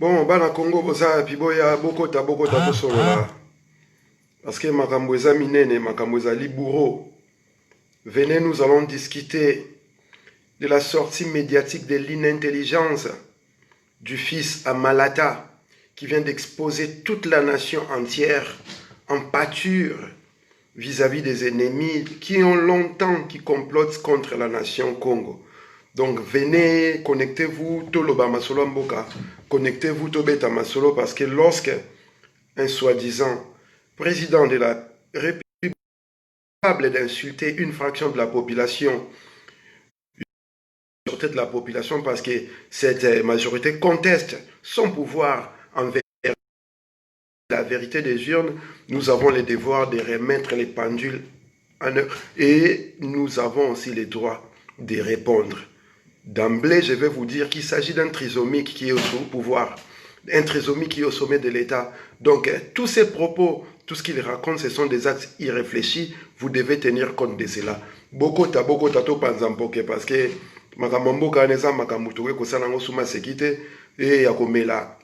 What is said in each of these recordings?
Bon, bana Congo boza piboya bokota tosolola. Parce que makambo eza minene, makambo eza liburo. Venez, nous allons discuter de la sortie médiatique de l'inintelligence du fils à Malata, qui vient d'exposer toute la nation entière en pâture vis-à-vis des ennemis qui ont longtemps qui complotent contre la nation Congo. Donc venez, connectez-vous, Toloba Masolo Mboka, connectez-vous Tobeta Masolo, parce que lorsque un soi-disant président de la République capable d'insulter une fraction de la population, de la population, parce que cette majorité conteste son pouvoir envers la vérité des urnes, nous avons le devoir de remettre les pendules en œuvre et nous avons aussi le droit de répondre. D'emblée, je vais vous dire qu'il s'agit d'un trisomique qui est au pouvoir, un trisomique qui est au sommet de l'État. Donc, tous ces propos, tout ce qu'il raconte, ce sont des actes irréfléchis. Vous devez tenir compte de cela. Bokota to panzampoke, parce que makamamboka neza makamutuwe kosala ngo suma sekite et yakomela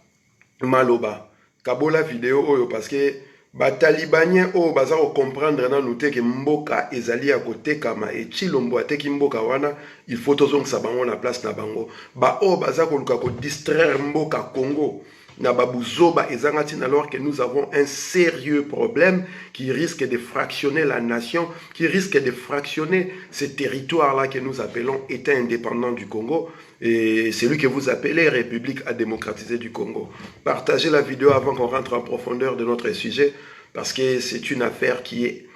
maloba. Kabola vidéo oyo parce que batalibanien oyo baza ko comprendre nanu te ke mboka ezali ya kotekama e chilombo ateki mboka wana il faut tozongisa bango na place na bango ba oyo baza koluka ko distraire mboka Congo na babuzoba ezanga tina, alors que nous avons un sérieux problème qui risque de fractionner la nation, qui risque de fractionner ce territoire-là que nous appelons État indépendant du Congo, et celui que vous appelez République à démocratiser du Congo. Partagez la vidéo avant qu'on rentre en profondeur de notre sujet, parce que c'est une affaire qui est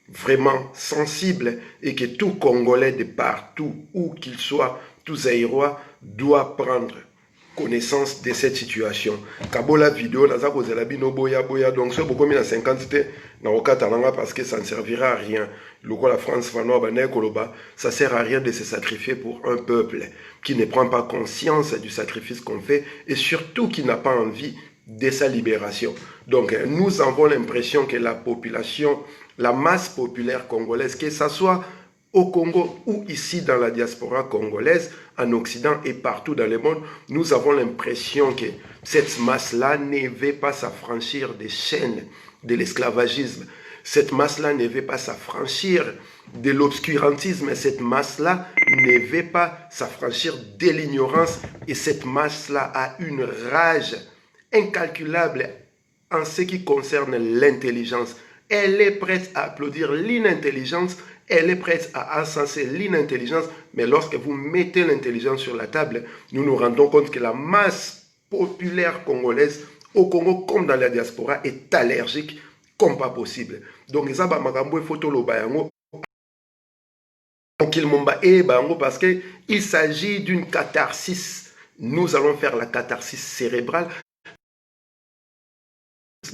vraiment sensible et que tout Congolais de partout, où qu'il soit, tout Zaïrois, doit prendre connaissance de cette situation. Kabola vidéo, naza kozela bino boya boya, donc ce beaucoup mis na 50 te na okatananga parce que ça ne servira à rien. Loko la France fanoa bane koloba, ça sert à rien de se sacrifier pour un peuple qui ne prend pas conscience du sacrifice qu'on fait et surtout qui n'a pas envie de sa libération. Donc nous avons l'impression que la population, la masse populaire congolaise, que ça soit au Congo ou ici dans la diaspora congolaise, en Occident et partout dans le monde, nous avons l'impression que cette masse-là ne veut pas s'affranchir des chaînes de l'esclavagisme. Cette masse-là ne veut pas s'affranchir de l'obscurantisme. Cette masse-là ne veut pas s'affranchir de l'ignorance. Et cette masse-là a une rage incalculable en ce qui concerne l'intelligence. Elle est prête à applaudir l'inintelligence, elle est prête à encenser l'inintelligence, mais lorsque vous mettez l'intelligence sur la table, nous nous rendons compte que la masse populaire congolaise, au Congo comme dans la diaspora, est allergique comme pas possible. Donc, ça va makambo photo lo bayango. Donc, il m'omba et bayango parce que il s'agit d'une catharsis. Nous allons faire la catharsis cérébrale,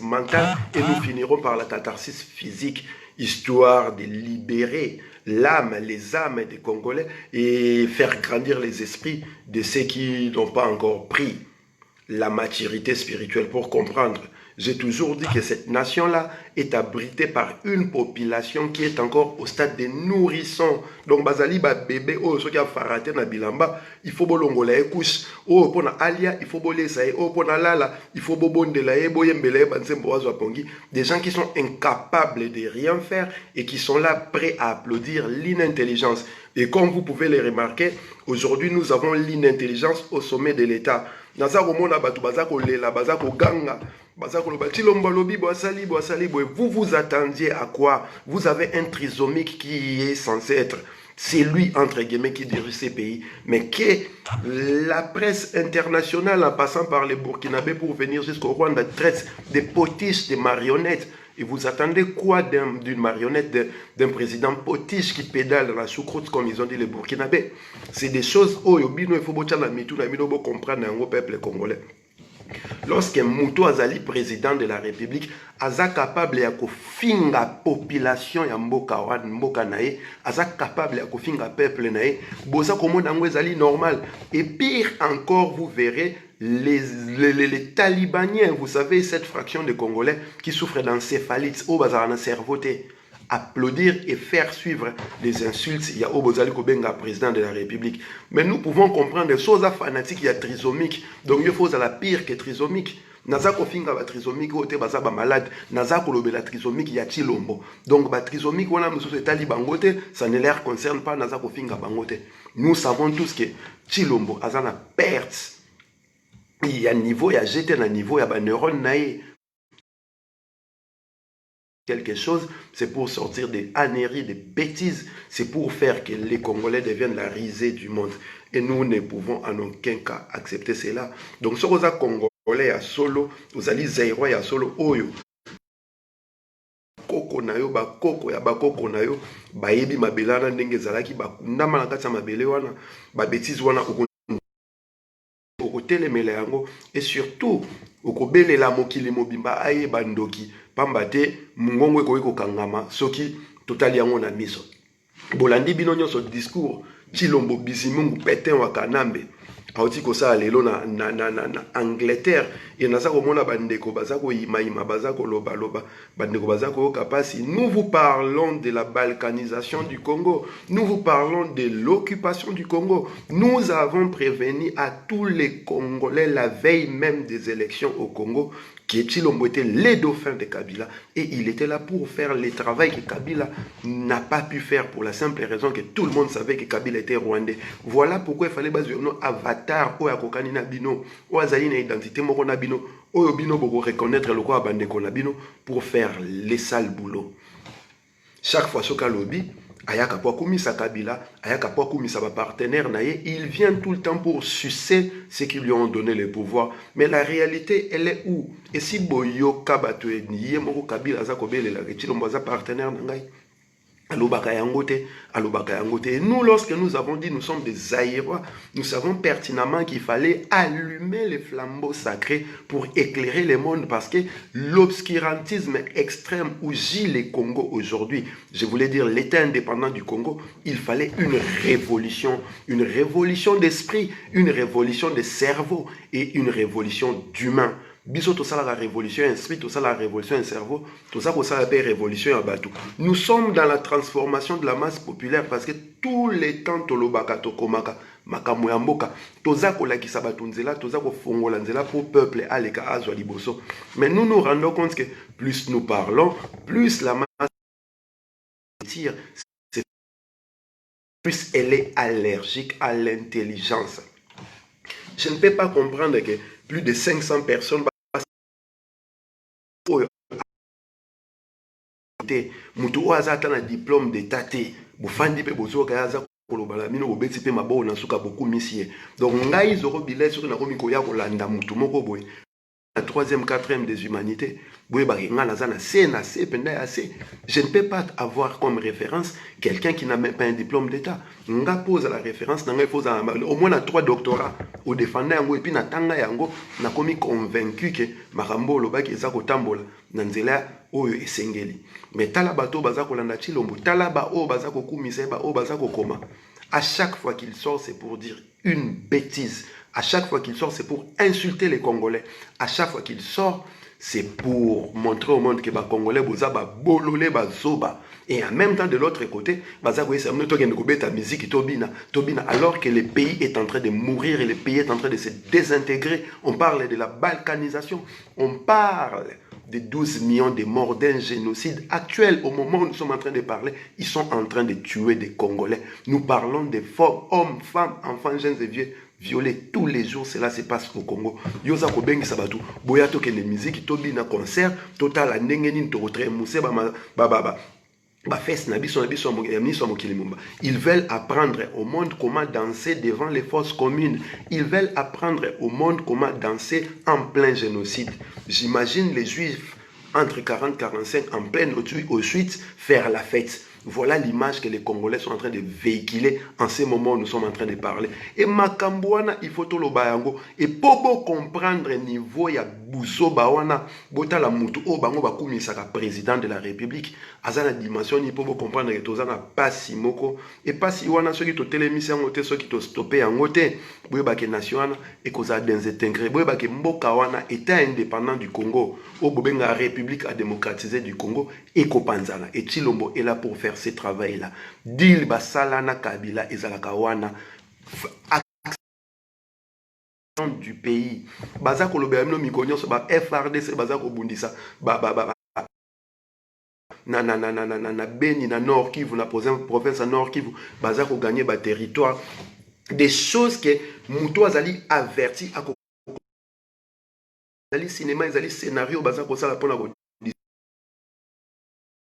mentale, et nous finirons par la catharsis physique, histoire de libérer l'âme, les âmes des Congolais et faire grandir les esprits de ceux qui n'ont pas encore pris la maturité spirituelle pour comprendre. J'ai toujours dit que cette nation-là est abritée par une population qui est encore au stade de nourrissons. Donc, bazali ba bébé, oh, ceux qui a faraté na bilamba, il faut bolongola e couche. Oh, pour na alia, il faut bolesa e. Oh, pour na lala, il faut bobondela e, boyembele e, bansembo wazo apongi. Des gens qui sont incapables de rien faire et qui sont là prêts à applaudir l'inintelligence. Et comme vous pouvez le remarquer, aujourd'hui, nous avons l'inintelligence au sommet de l'État. Naza komona batu baza kolela, baza koganga, baza koloba tilomba lobi boasali. Vous vous attendiez à quoi? Vous avez un trisomique qui est censé être celui entre guillemets qui dirige ces pays, mais que la presse internationale, en passant par les Burkinabés pour venir jusqu'au Rwanda, traite des potiches, des marionnettes. Et vous attendez quoi d'une marionnette, d'un président potiche qui pédale dans la choucroute, comme ils ont dit les Burkinabés? C'est des choses, oh, il faut comprendre un peuple congolais. Lorsque Moutou Azali, président de la République, aza capable ya kofinga population ya mboka nae, aza capable ya kofinga peuple nae, boza komona ngo ezali normal. Et pire encore, vous verrez les talibaniens, vous savez, cette fraction de Congolais qui souffrent d'encéphalite, au bazar na cerveau. applaudir et faire suivre les insultes. Il y a Obozali Kobenga, président de la République. Mais nous pouvons comprendre des choses fanatiques, il y a trisomique. Donc il faut la pire que trisomique. Naza kofinga ba trisomique ote baza ba malade, naza kolobe la trisomique ya Chilombo. Donc ba trisomique wana mususu etali bangote, ça ne leur concerne pas naza kofinga bangote. Nous savons tous que Chilombo azana perte. Il y a niveau, il y a jeté un niveau, il y a ba neurone naïe. Quelque chose, c'est pour sortir des âneries, des bêtises, c'est pour faire que les Congolais deviennent la risée du monde. Et nous ne pouvons en aucun cas accepter cela. Donc, ce que Congolais à solo, vous allez Zaïrois à solo, oyo. Koko na yo, ba koko ya ba koko na yo, ba yebi mabelana ndenge zalaki, ba ndama na kati ya mabele wana, ba bêtises wana okotelemela yango, et surtout okobelela mokili mobimba aye bandoki pamba te mungongo ekoki kokangama soki totali yango na miso. Bolandi bino nyonso discours Chilombo Bizimungu Petin wa Kanambe auti kosala lelo na Angleterre et naza komona bandeko bazako imaima bazako loba loba bandeko bazako yoka pasi. Nous vous parlons de la balkanisation du Congo, nous vous parlons de l'occupation du Congo. Nous avons prévenu à tous les Congolais la veille même des élections au Congo que Chilombo était les dauphins de Kabila et il était là pour faire le travail que Kabila n'a pas pu faire pour la simple raison que tout le monde savait que Kabila était rwandais. Voilà pourquoi il fallait baser un avatar ou akokani na bino ou azali na identité moko na bino ou bino boko reconnaître le quoi bandeko na bino pour faire les sales boulots. Chaque fois soka lobby ayaka po kumisa Kabila, ayaka po kumisa ba partenaire naye, il vient tout le temps pour sucer ceux qui lui ont donné le pouvoir. Mais la réalité, elle est où? Et si boyo kabato niye moko Kabila za kobele la Chilombo za partenaire nangai. Alobaka yangote, alobaka yangote. Et nous, lorsque nous avons dit nous sommes des Zaïrois, nous savons pertinemment qu'il fallait allumer les flambeaux sacrés pour éclairer le monde parce que l'obscurantisme extrême où gît le Congo aujourd'hui, je voulais dire l'État indépendant du Congo, il fallait une révolution d'esprit, une révolution de cerveau et une révolution d'humain. Biso tout ça la révolution esprit, tout ça la révolution un cerveau, tout ça pour ça la révolution à bateau. Nous sommes dans la transformation de la masse populaire parce que tous les temps tolobaka tokomaka makambo ya mboka toza kolakisa bato nzela toza kofongola nzela pour peuple aleka azwa liboso. Mais nous nous rendons compte que plus nous parlons, plus la masse tire, plus elle est allergique à l'intelligence. Je ne peux pas comprendre que plus de 500 personnes mutu oaza ata na diplôme d'état te bofandi pe bozoka yaza kolobala mino bobeti pe mabo na suka beaucoup misie. Donc ngai zoro bilai soki nakomi koya kolanda mutu moko boye la 3e 4e des humanités boye bakinga naza na C penda ya C. Je ne peux pas avoir comme référence quelqu'un qui n'a même pas un diplôme d'état. Nga pose la référence nanga pose au moins na 3 doctorats au défendre yango et puis na tanga yango nakomi convaincu que makambo lobaki eza kotambola na nzela oyo esengeli. Mais tala bato baza kolanda Chilombo, tala ba o baza kokumisa ba o baza kokoma. À chaque fois qu'il sort, c'est pour dire une bêtise. À chaque fois qu'il sort, c'est pour insulter les Congolais. À chaque fois qu'il sort, c'est pour montrer au monde que les Congolais boza ba bololé ba zoba. Et en même temps, de l'autre côté, baza koye sa mnoto gen kobeta musique tobina alors que le pays est en train de mourir et le pays est en train de se désintégrer. On parle de la balkanisation, on parle de 12 millions de morts d'un génocide actuel. Au moment où nous sommes en train de parler, ils sont en train de tuer des Congolais. Nous parlons des hommes, femmes, enfants, jeunes et vieux violés tous les jours. Cela se passe au Congo. Yoza kobengi sabatu boya toke les musiques tobi na concert total ndenge nini to retre muse ils veulent apprendre au monde comment danser devant les fosses communes. Ils veulent apprendre au monde comment danser en plein génocide. J'imagine les Juifs entre 40 et 45 en pleine Auschwitz faire la fête. Voilà l'image que les Congolais sont en train de véhiculer en ce moment où nous sommes en train de parler. Et Makambouana, il faut tout le bayango. Et pour comprendre le niveau, il y a Bouzo Bawana, Bota la Moutou, Bango Bakumi Saka, président de la République. Azana dimension, il faut comprendre que Tozana pas si moko. Et pas si wana, ceux qui te télémisent en côté, ceux qui te stoppé en côté, Bouyebake national, et qu'on a désintégré. Bouyebake Mboka wana, État indépendant du Congo, au Bobenga République a démocratisé du Congo, et Kopanzana. Et Chilombo est là pour faire ce travail-là. Dil Basalana Kabila et Zalakawana. Du pays. Bazako le BMNO Mikonyo, FRDC, Bazako Bundisa, na Beni, na Nord Kivu, na province à Nord Kivu, Bazako gagner ba territoire. Des choses que Moutou Azali averti à Azali cinéma, Azali scénario, Bazako Sala pour la.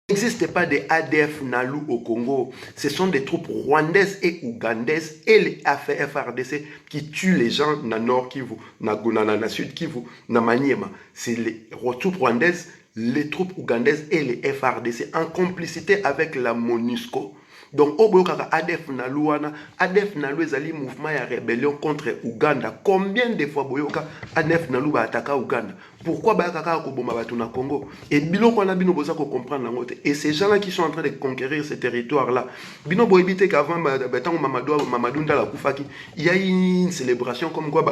Il n'existe pas de ADF Nalu au Congo. Ce sont des troupes rwandaises et ougandaises et les FRDC qui tuent les gens dans Nord Kivu, dans Sud Kivu, dans Maniema. C'est les troupes rwandaises, les troupes ougandaises et les FRDC en complicité avec la MONUSCO. Donc, au Boyokaka ADF Nalouana, ADF Nalou ezali mouvement de rébellion contre Ouganda. Combien de fois Boyoka ADF Nalou va attaquer Ouganda? Pourquoi Bayakaka Koboma Batuna Congo? Et Bilo Kwana Bino Boza ko comprendre la. Et ces gens-là qui sont en train de conquérir ces territoires-là, Bino Boybité qu'avant Mamadou Ndala Koufaki, il y a une célébration comme quoi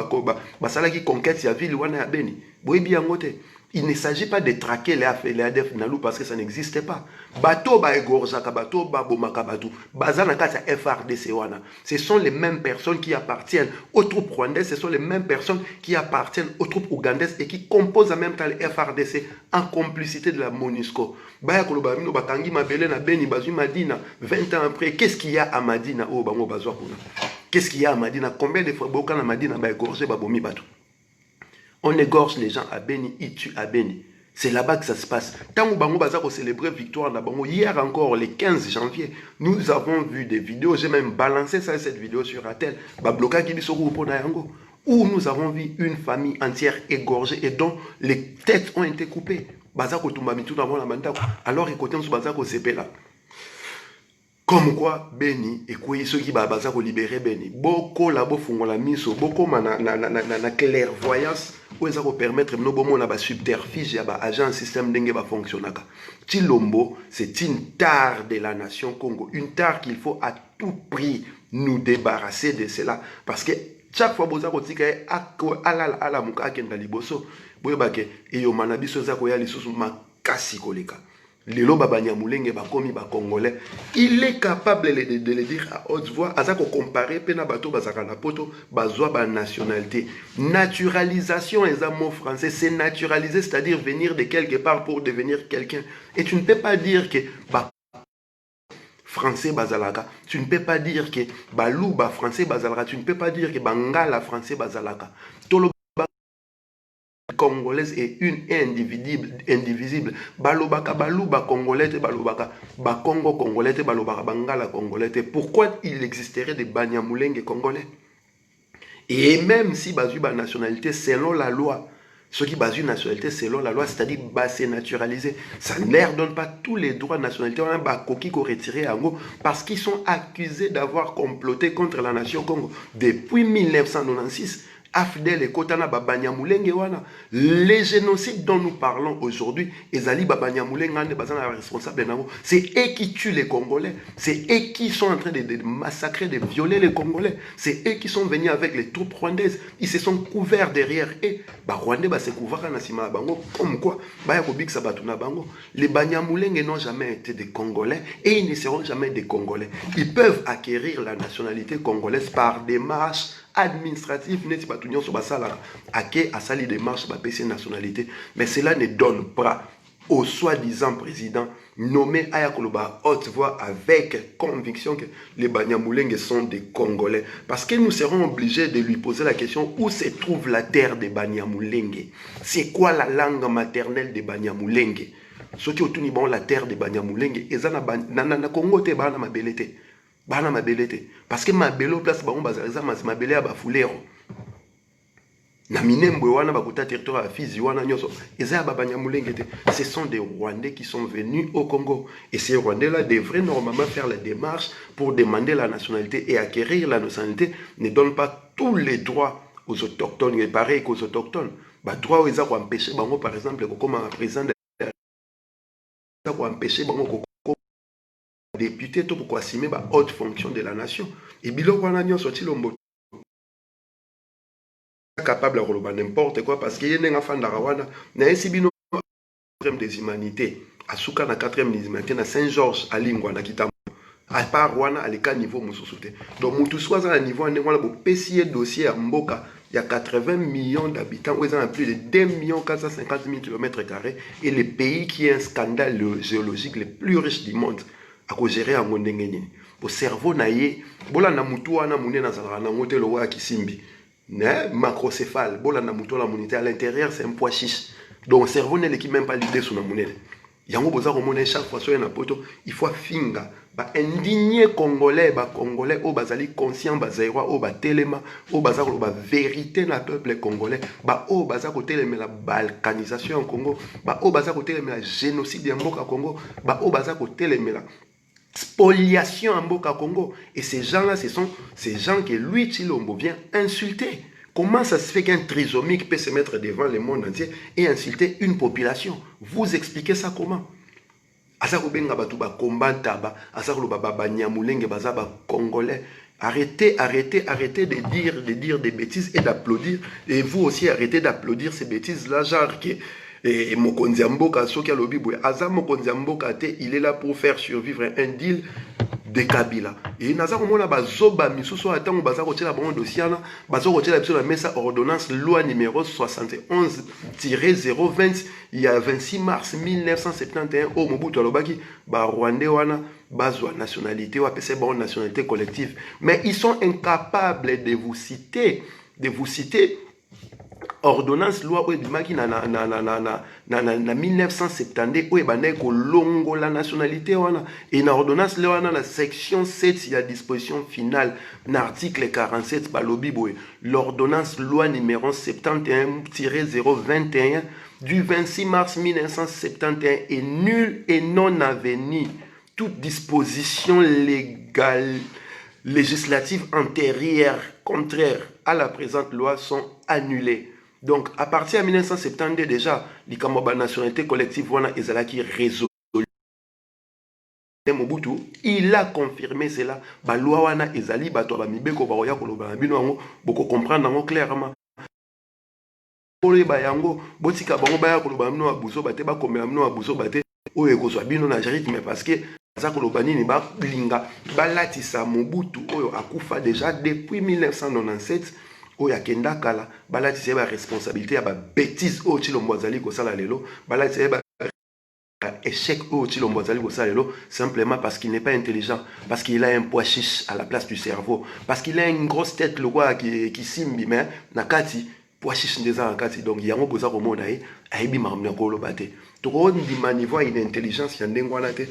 Basala qui conquête sa ville Wana ya Beni. Boybi Angote. Il ne s'agit pas de traquer les ADF Nalou parce que ça n'existait pas. Bateau ba Egorjaka, bateau ba Bomakabatou, Bazana Kata FRDC wana. Ce sont les mêmes personnes qui appartiennent aux troupes rwandaises, ce sont les mêmes personnes qui appartiennent aux troupes ougandaises et qui composent en même temps les FRDC en complicité de la MONUSCO. Baya Kolobamino Batangi Mabele na Beni Bazu Madina, 20 ans après, qu'est-ce qu'il y a à Madina? Oh, Bango Bazwa Kuna. Qu'est-ce qu'il y a à Madina? Combien de fois Boka na Madina ba Egorjé Babomi Batou? On égorge les gens à Beni, ils tuent à Beni. C'est là-bas que ça se passe. Tant que Bango Baza célébrer victoire na Bango, hier encore, le 15 janvier, nous avons vu des vidéos, j'ai même balancé cette vidéo sur Atel, où nous avons vu une famille entière égorgée et dont les têtes ont été coupées. Alors, écoutez, nous Bazako Sepela. Comme quoi, Beni, et quoi, ceux qui vont libérer Beni. Beaucoup là-bas font la mise, beaucoup na clairvoyance, où ils vont permettre, nous avons un subterfuge, un agent, un système d'engue va fonctionner. Chilombo, c'est une tare de la nation Congo, une tare qu'il faut à tout prix nous débarrasser de cela. Parce que chaque fois que vous avez à la mouka kenda liboso, vous avez et yo manabiso zako ya lisusu makasi koleka. Lelo Babanyamulenge bakomi ba Congolais, il est capable de le dire à haute voix, azako comparer pena bato bazaka na poto bazwa ba nationalité. Naturalisation est un mot français, c'est naturaliser, c'est-à-dire venir de quelque part pour devenir quelqu'un. Et tu ne peux pas dire que français bazalaka, tu ne peux pas dire que balouba français bazalaka, tu ne peux pas dire que bangala français bazalaka. Tolo congolaise est une et indivisible. Balobaka baluba congolais te balobaka ba Congo congolais te balobaka bangala congolais te. Pourquoi il existerait des Banyamulenge congolais? Et même si basu ba nationalité selon la loi, ceux qui basent une nationalité selon la loi, c'est-à-dire c'est naturalisé, ça ne leur donne pas tous les droits de nationalité. On a un coquille qu'on retiré à Ango parce qu'ils sont accusés d'avoir comploté contre la nation Congo depuis 1996. Afdel et Kotana Babanyamulenge wana. Les génocides dont nous parlons aujourd'hui, Ezali Babanyamulenge responsable. C'est eux qui tuent les Congolais. C'est eux qui sont en train de massacrer, de violer les Congolais. C'est eux qui sont venus avec les troupes rwandaises. Ils se sont couverts derrière eux. Rwandais se couvrent na sima bango. Comme quoi, les Banyamulenge n'ont jamais été des Congolais et ils ne seront jamais des Congolais. Ils peuvent acquérir la nationalité congolaise par démarche administratif n'est pas tout sur basala à sali démarche ba PC nationalité, mais cela ne donne pas au soi-disant président nommé Ayakoloba haute voix avec conviction que les Banyamulenge sont des Congolais, parce que nous serons obligés de lui poser la question: où se trouve la terre des Banyamulenge? C'est quoi la langue maternelle des Banyamulenge? Ceux qui ont tenu bon la terre des Banyamulenge et na Congo te bana mabelete. Parce que ma belle place, ma belle à Bafulero. Na Minembwe wana bakota territoire à Fizi wana nyoso. Eza Babanyamulenge te. Ce sont des Rwandais qui sont venus au Congo. Et ces Rwandais-là devraient normalement faire la démarche pour demander la nationalité et acquérir la nationalité. Ne donne pas tous les droits aux autochtones, et pareil qu'aux autochtones. Bah, droit aux gens empêcher, par exemple, comme un président de empêcher député tout pour assumer la haute fonction de la nation. Et bilo wana nyo sorti lombo capable de relever n'importe quoi parce qu'il y a un enfant d'Arawana, n'a pas bino des humanités. À Souka na 4e des humanités na Saint-Georges à Lingwa na Kitamo. À part Rwanda à l'écart niveau mususute. Donc mutu soit à niveau on a beau PCA dossier à Mboka. Il y a 80 millions d'habitants, où ils ont plus de 2 450 000 km² et le pays qui est un scandale géologique le plus riche du monde à cause gérer en Gondengeni. Pour cerveau naïe, bola na mutu wana mune na zalana na motel wa kisimbi. Ne macrocéphale, bola na mutu la munité à l'intérieur c'est un pois chiche. Donc cerveau n'est qui même pas l'idée sur la monnaie. Yango boza komona chaque fois sur na poto, il faut finga ba indigné congolais au bazali conscient ba zaïrois au ba telema au bazako ba vérité na peuple congolais ba au bazako telema la balkanisation en Congo ba au bazako telema la génocide en Mboka Congo ba au bazako telema la spoliation en Mboka Congo. Et ces gens-là, ce sont ces gens que lui Tshilombo vient insulter. Comment ça se fait qu'un trisomique peut se mettre devant le monde entier et insulter une population? Vous expliquez ça comment? Congolais. Arrêtez de dire des bêtises et d'applaudir. Et vous aussi, arrêtez d'applaudir ces bêtises-là, genre que Mokonzi Mboka, Sokia Lobibwe, Aza Mokonzi Mboka, il est là pour faire survivre un deal de Kabila. Et naza komona bazoba misusu atango baza kotela bon dossier na bazo kotela biso na mesa ordonnance loi numéro 71-020 il y a 26 mars 1971 au Mobutu alobaki ba Rwandais wana bazwa nationalité ou apese bon nationalité collective, mais ils sont incapables de vous citer ordonnance loi Oebimaki na 1970 où ebandai kolongo la nationalité wana et na ordonnance loi wana la section 7 il y a disposition finale na article 47 balobi boy l'ordonnance loi numéro 71-021 du 26 mars 1971 est nulle et non avenue. Toute disposition légale législative antérieure contraire à la présente loi sont annulées. Donc, à partir de 1972, déjà, la nationalité collective, qui résolu. Mobutu, il a confirmé cela. La loi wana ezali bato ba mibeko ba oya koloba bino ngo boko comprendre ngo clairement. Ba yango botika bango ba ya koloba bino abuso bate ba komela bino abuso bate oyo ekozwa bino na rythme parce que za koloba nini ba linga balatisa Mobutu oyo akufa déjà depuis 1997. Oya kenda kala balatisa ba responsabilité ya ba bêtise oyo Tshilombo azali kosala lelo balatisa ba échec oyo Tshilombo azali kosala lelo simplement parce qu'il n'est pas intelligent, parce qu'il a un pois chiche à la place du cerveau, parce qu'il a une grosse tête le roi qui simbi mais nakati pois chiche ndeza nakati. Donc yango boza komona aibi mamna koloba te to ndima niveau une intelligence ya ndenge wana te.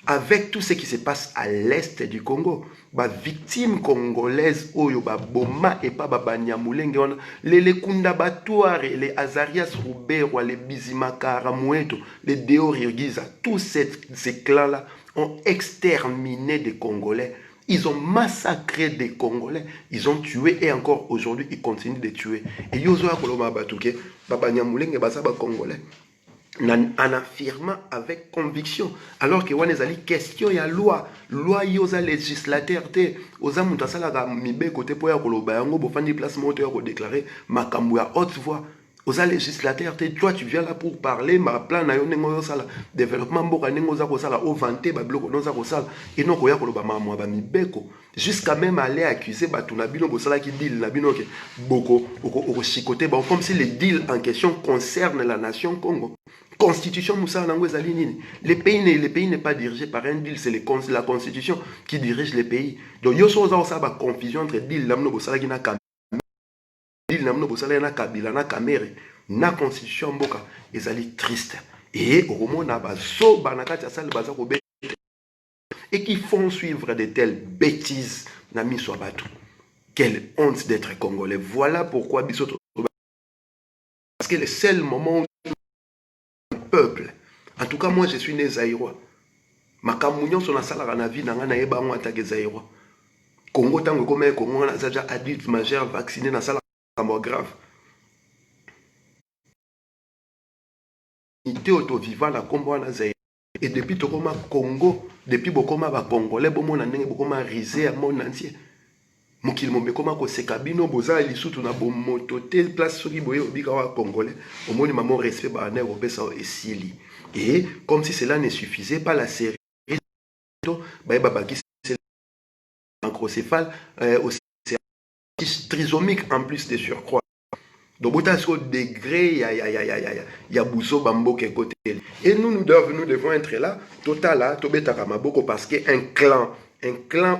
Avec tout ce qui se passe à l'est du Congo, les victimes congolaises, Boma et pas Banyamulenge, les Kunda Batouare, les Azarias Roubero, les Bizimakara Moueto, les Deorirgiza, tous ces clans-là ont exterminé des Congolais. Ils ont massacré des Congolais, ils ont tué et encore aujourd'hui ils continuent de tuer. Et Yozoa Koloma Batouke, Banyamulenge, Basaba Congolais. En affirmant avec conviction, alors que wana ezali question ya loi yoza législateur te oza mutu asalaka mibeko te po ya koloba yango bofandi place moto ya kodéclarer makambo ya haute voix. Oza législateur te, toi tu viens là pour parler ma plan na yo ndenge osala développement mboka ndenge oza kosala o vanter ba biloko noza kosala et non koya koloba makambo ba mibeko jusqu'à même aller accuser batu na bino bosala ki deal na bino ke boko oko chicoter bon comme si le deal en question concerne la nation Congo. Constitution Moussa Nangwezali nini. Le pays n'est pas dirigé par un deal, c'est la constitution qui dirige les pays. Donc yo so za ba confusion entre deal namno bosala ki na deal namno bosala na kabila na kamere na constitution mboka ezali triste. Et au moment na ba so banakati asali baza ko et qui font suivre de telles bêtises na miso bato. Quelle honte d'être congolais. Voilà pourquoi biso que le seul moment où le peuple, en tout cas moi je suis né Zaïrois, ma camounion sur la salle à la vie, n'a pas attaqué Zaïrois. Congo, tant que comme Congo, on a déjà adulte majeur vacciné dans la salle à mort grave. Auto-vivant la combo na Zaïre. Et depuis Tokoma Congo, depuis Bokoma ba Congolais, Bomona Nenge Bokoma risé à mon entier. Mokil Mombe Koma ko sekabino boza lisutu na bomoto te place soki boye obika wa Congolais. Au moins maman respect ba na Européen ça esili. Et comme si cela ne suffisait pas la série ba babaki c'est macrocéphale aussi trisomique en plus de surcroît. Donc, au degré, il y a Bousso Bambo qui est côté. Et nous devons être là, total là, Tobeta Kamaboko, parce qu'un clan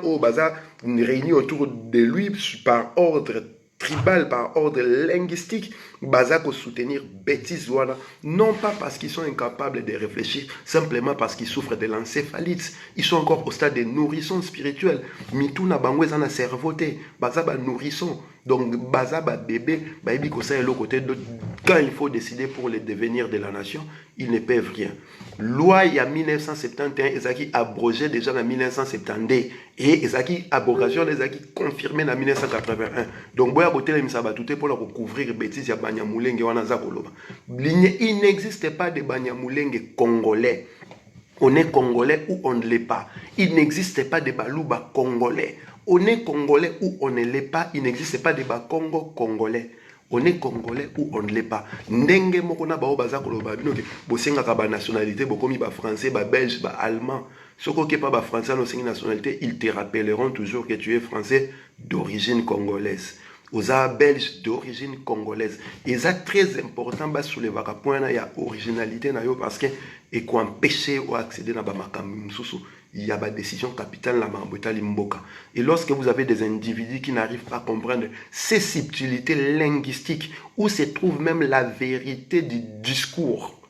au bazar, réuni autour de lui par ordre tribal, par ordre linguistique, bazar pour soutenir bêtises, voilà. Non pas parce qu'ils sont incapables de réfléchir, simplement parce qu'ils souffrent de l'encéphalite. Ils sont encore au stade de nourrissons spirituels. Mituna Bangweza na cerveauté, bazar ba nourrisson. Donc, Bazaba bébé, quand il faut décider pour le devenir de la nation, ils ne peuvent rien. Loi, il y a 1971, Ezaki abrogé déjà en 1972. Et Ezaki abrogation, Ezaki confirmé en 1981. Donc, boya côté les misabatouté pour leur couvrir bêtises, il y a Banyamulenge Wanazakoloba. Il n'existe pas de Banyamulenge congolais. On est congolais ou on ne l'est pas. Il n'existe pas de Balouba congolais. On est congolais ou on ne l'est pas. Il n'existe pas de Congo congolais. On est congolais ou on ne l'est pas. Ndenge mokona bao baza koloba bino ke bosenga ka ba nationalité bokomi ba français, ba belge, ba allemand. Soko ke pas ba français no sengi nationalité, ils te rappelleront toujours que tu es français d'origine congolaise. Aux belges d'origine congolaise. Et c'est très important de soulever à point il y a originalité parce que et qu'on empêcher ou accéder à il y a des décisions capitales là mboka. Et lorsque vous avez des individus qui n'arrivent pas à comprendre ces subtilités linguistiques où se trouve même la vérité du discours,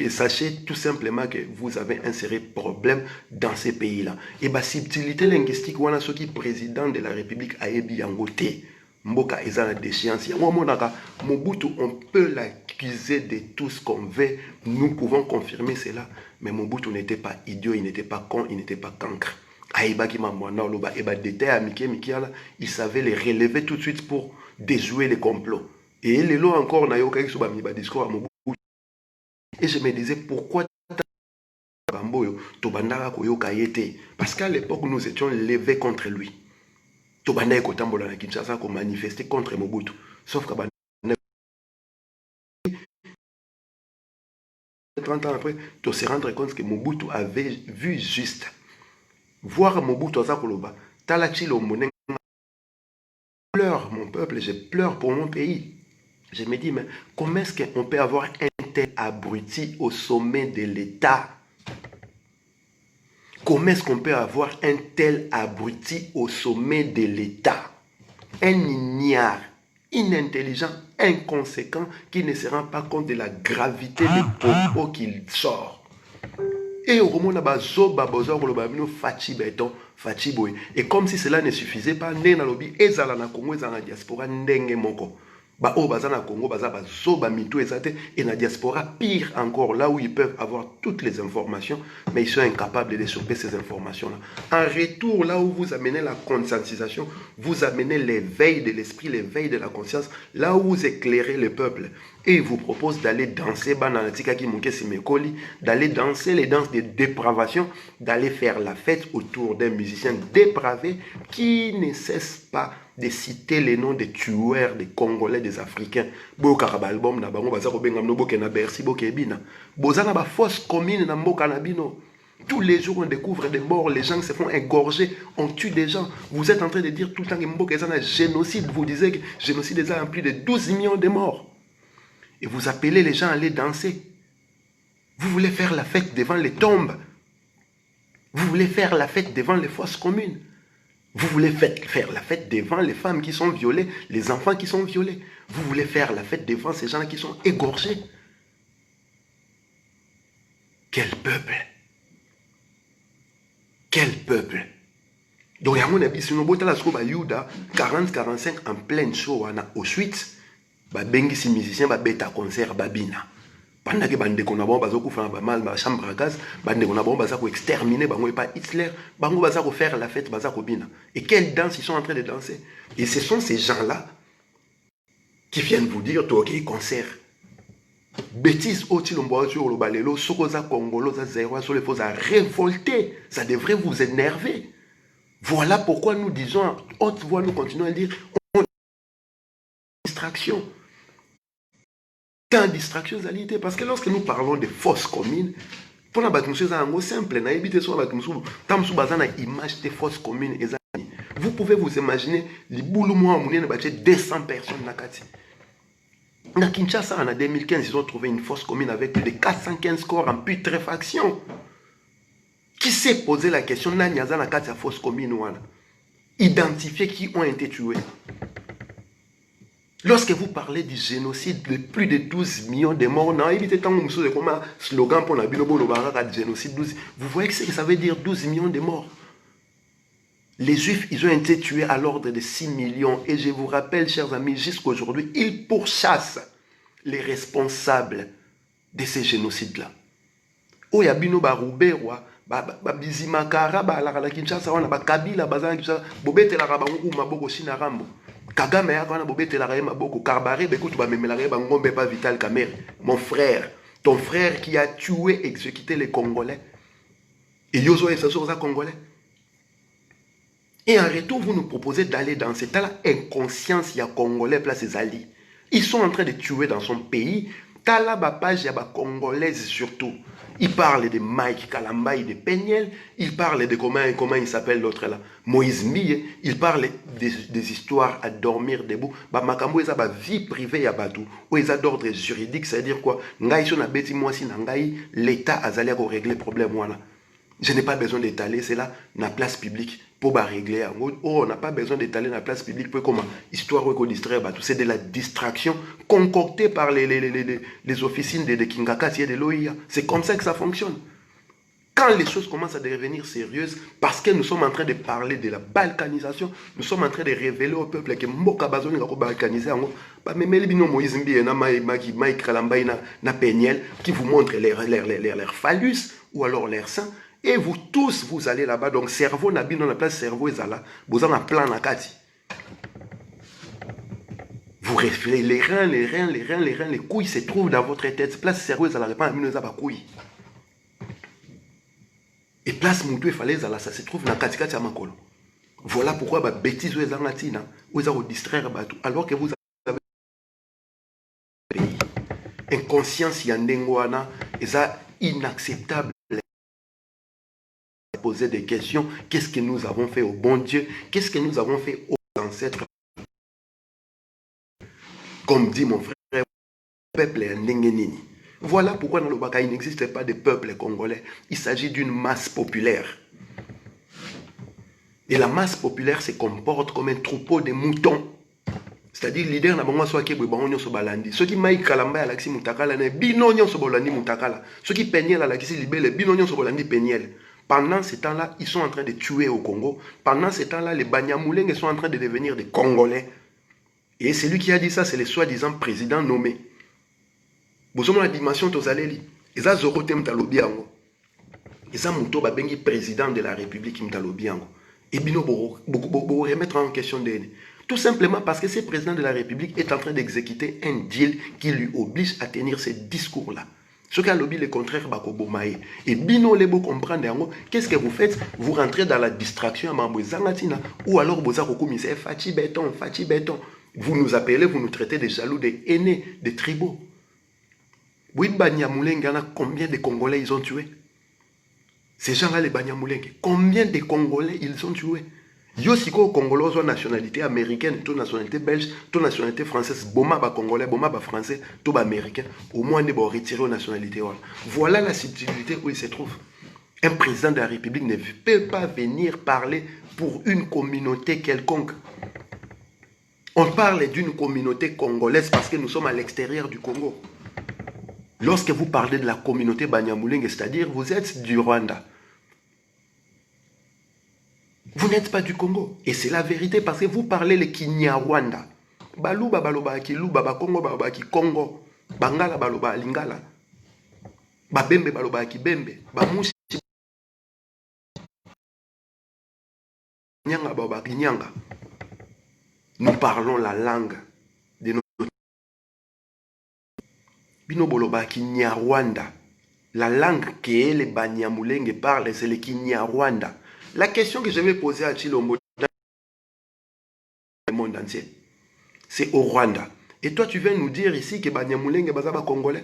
sachez tout simplement que vous avez un sérieux problème dans ces pays-là. Et la subtilité linguistique, on a ce qui est président de la République a Yangote. Mboka est la déchéance. Mobutu, on peut l'accuser de tout ce qu'on veut. Nous pouvons confirmer cela. Mais Mobutu n'était pas idiot, il n'était pas con, il n'était pas cancre. Il savait les relever tout de suite pour déjouer les complots. Et les lots encore, on a eu un discours à Mobutu. Et je me disais, pourquoi parce qu'à l'époque, nous étions levés contre lui. Tobanda Kotambola na Kinshasa qu'on manifestait contre Mobutu. Sauf que 30 ans après, tu se rendre compte que Mobutu avait vu juste. Voir Mobutu à Koloba, Talachilo Monen, je pleure mon peuple, je pleure pour mon pays. Je me dis, mais comment est-ce qu'on peut avoir un tel abruti au sommet de l'État? Comment est-ce qu'on peut avoir un tel abruti au sommet de l'État? Un ignare, inintelligent, inconséquent, qui ne se rend pas compte de la gravité des propos qu'il sort. Et au moment et comme si cela ne suffisait pas, na diaspora ndenge moko. Ba o baza na Congo baza ba zo ba mito ezate et na diaspora pire encore là où ils peuvent avoir toutes les informations mais ils sont incapables de choper ces informations là. En retour là où vous amenez la conscientisation, vous amenez l'éveil de l'esprit, l'éveil de la conscience, là où vous éclairez le peuple et ils vous proposent d'aller danser d'aller danser les danses de dépravation, d'aller faire la fête autour d'un musicien dépravé qui ne cesse pas de citer les noms des tueurs, des Congolais, des Africains. Album na bango baza ko benga mnobo ke na Bercy bokebina. Bozana ba fausse commune na mboka na bino. Tous les jours on découvre des morts, les gens se font égorger, on tue des gens. Vous êtes en train de dire tout le temps que mboka est un génocide, vous disiez que génocide est en plus de 12 millions de morts. Et vous appelez les gens à aller danser. Vous voulez faire la fête devant les tombes. Vous voulez faire la fête devant les fosses communes. Vous voulez faire la fête devant les femmes qui sont violées, les enfants qui sont violés. Vous voulez faire la fête devant ces gens qui sont égorgés. Quel peuple! Quel peuple! Donc, il y a mon avis, si nous avons 40-45 en pleine show, on a Auschwitz, babengisi musicien babeta concert babina. Pendant que bandeko na bango bazo kufa na mal chambre à gaz, bandeko na bango baza ko exterminer bango et pas Hitler, bango baza ko faire la fête baza ko bina. Et quelle danse ils sont en train de danser. Et ce sont ces gens-là qui viennent vous dire toi OK concert. Bêtise oti lombo sur le balelo, sokoza congolo za zéro sur les faux à révolter, ça devrait vous énerver. Voilà pourquoi nous disons en haute voix, nous continuons à dire on distraction. Tant de distractions à l'idée, parce que lorsque nous parlons de fausses communes, pour la bâtiment c'est un mot simple, na éviter sur la bâtiment, tant sous bazana image de fausses communes. Vous pouvez vous imaginer les boulots moi on a bâti 200 personnes na kati. Na Kinshasa, en 2015, ils ont trouvé une fosse commune avec plus de 415 corps en putréfaction. Qui s'est posé la question, Nanyaza na kati ya fosse commune wana? Identifier qui ont été tués. Lorsque vous parlez du génocide de plus de 12 millions de morts, non, évitez tant de comment slogan pour la binobo le baraka génocide 12. Vous voyez que ça veut dire 12 millions de morts. Les Juifs, ils ont été tués à l'ordre de 6 millions. Et je vous rappelle, chers amis, jusqu'à aujourd'hui, ils pourchassent les responsables de ces génocides-là. Oyabino Baroubé, Bizimakara, la Kinshasa, Kabila, Bazan, Bobete la Rabangu, Maboko, Sinarambo. Kagame, Bobete la Raïma, Boko, Karbare, Bekout, Bamemela, Bangombe, pas Vital Kamer. Mon frère, ton frère qui a tué, exécuté les Congolais. Et Yozo et Sassouza Congolais. Et en retour, vous nous proposez d'aller dans cet état-là, inconscience, il y a Congolais, place ses alliés. Ils sont en train de tuer dans son pays. Tala Bapage, il y a Congolaises surtout. Il parle de Mike Kalamba et de Peniel. Il parle de comment il s'appelle l'autre là. Moïse Mille. Il parle des histoires à dormir debout. Makambo, ils ont une vie privée à Badou. Ou ils ont d'ordre juridique. C'est-à-dire quoi? Ngai, si on a bêti moi, si l'État a allé régler le problème. Je n'ai pas besoin d'étaler cela dans la place publique pour régler. Oh, on n'a pas besoin d'étaler dans la place publique pour comment histoire qu'on distraire. C'est de la distraction concoctée par les officines de Kingakati et de l'OIA. C'est comme ça que ça fonctionne. Quand les choses commencent à devenir sérieuses, parce que nous sommes en train de parler de la balkanisation, nous sommes en train de révéler au peuple que Mboka Bazoni va balkaniser. Mais Moïse Mbi Mike Kalamba na Peniel qui vous montre leur phallus ou alors leur sein. Et vous tous, vous allez là-bas. Donc, cerveau n'a dans la place cerveau, ils là. Vous avez un plan à Kati. Vous réfléchissez, les reins, les couilles se trouvent dans votre tête. Place cerveau, ils là, pas à pas couilles. Et place Moutou, il fallait ça se trouve dans Kati Kati à Makolo. Voilà pourquoi, bêtises, vous avez distraire, alors que vous avez inconscience, yandengwana, et ça inacceptable. Poser des questions. Qu'est-ce que nous avons fait au bon Dieu? Qu'est-ce que nous avons fait aux ancêtres? Comme dit mon frère, le peuple est Ndengenini. Voilà pourquoi dans le Baka, il n'existe pas de peuple congolais. Il s'agit d'une masse populaire. Et la masse populaire se comporte comme un troupeau de moutons. C'est-à-dire, le leader n'a pas soit qui est bon, so balandi. Ceux qui maïk kalamba à l'axi mutakala, ne binonion so bolandi mutakala. Ceux qui peignent à l'axi libelle, binonion so bolandi peignel. Pendant ce temps-là, ils sont en train de tuer au Congo. Pendant ce temps-là, les Banyamulenge sont en train de devenir des Congolais. Et celui qui a dit ça, c'est le soi-disant président nommé. Vous avez la dimension de Zaleli. Ils ont Zorote Mtalobiango. Ils ont Mouto Babengi président de la République Mtalobiango. Et Bino Boro remettre en question d'elle. Tout simplement parce que ce président de la République est en train d'exécuter un deal qui lui oblige à tenir ce discours-là. Ce qui a lobby le contraire, Bakobomae. Et Bino Lebo comprendre, qu'est-ce que vous faites? Vous rentrez dans la distraction à Mambo Zangatina, ou alors Bozako commissaire Fachi Béton. Vous nous appelez, vous nous traitez de jaloux, des aînés, des tribaux. Oui, Banyamulenge, combien de Congolais ils ont tués? Ces gens-là, les Banyamulenge, combien de Congolais ils ont tués? Yosiko Congolais ont nationalité américaine, ton nationalité belge, ton nationalité française, Boma ba Congolais, Boma ba Français, tout ba américain, au moins ils vont retirer aux nationalités. Voilà la subtilité où il se trouve. Un président de la République ne peut pas venir parler pour une communauté quelconque. On parle d'une communauté congolaise parce que nous sommes à l'extérieur du Congo. Lorsque vous parlez de la communauté Banyamulenge, c'est-à-dire vous êtes du Rwanda. Vous n'êtes pas du Congo. Et c'est la vérité parce que vous parlez le Kinyarwanda. Baluba baloba ki luba, bakongo baloba ki Congo, bangala baloba lingala, babembe baloba ki bembe, bamusi nyanga baloba ki nyanga. Nous parlons la langue de nos bino boloba ki Nyarwanda. La langue que les Banyamulenge parlent, c'est le Kinyarwanda. La question que je vais poser à Chilombo dans le monde entier, c'est au Rwanda. Et toi, tu viens nous dire ici que Banyamulenge bazaba congolais.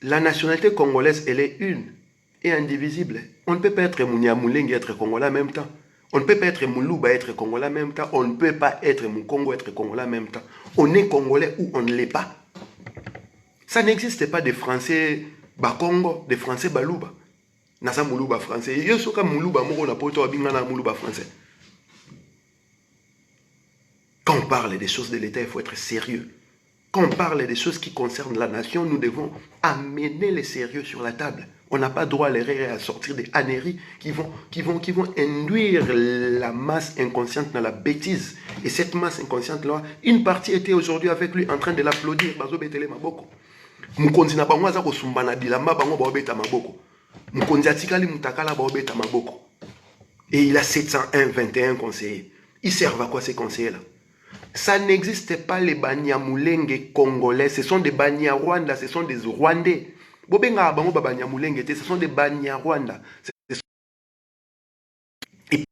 La nationalité congolaise, elle est une et indivisible. On ne peut pas être Munyamulenge et être congolais en même temps. On ne peut pas être Muluba et être congolais en même temps. On ne peut pas être Mukongo et être congolais en même temps. On est congolais ou on ne l'est pas. Ça n'existe pas des Français Bakongo, des Français Baluba. Nasa Muluba français. Yo soka Muluba moko na poto abingana Muluba français. Quand on parle des choses de l'État, il faut être sérieux. Quand on parle des choses qui concernent la nation, nous devons amener les sérieux sur la table. On n'a pas droit à l'erreur et à sortir des âneries qui vont induire la masse inconsciente dans la bêtise. Et cette masse inconsciente-là, une partie était aujourd'hui avec lui en train de l'applaudir. Bazo betele maboko. Mukonzi na bango aza kosumbana bilamba bango baobeta maboko. Mukonzi atikali mutakala baobeta maboko. Et il a 701 conseillers. Ils servent à quoi ces conseillers-là? Ça n'existe pas les Banyamulenge congolais, ce sont des Banyarwanda, ce sont des Rwandais. Bobenga bango ba Banyamulenge, ce sont des Banyarwanda. Et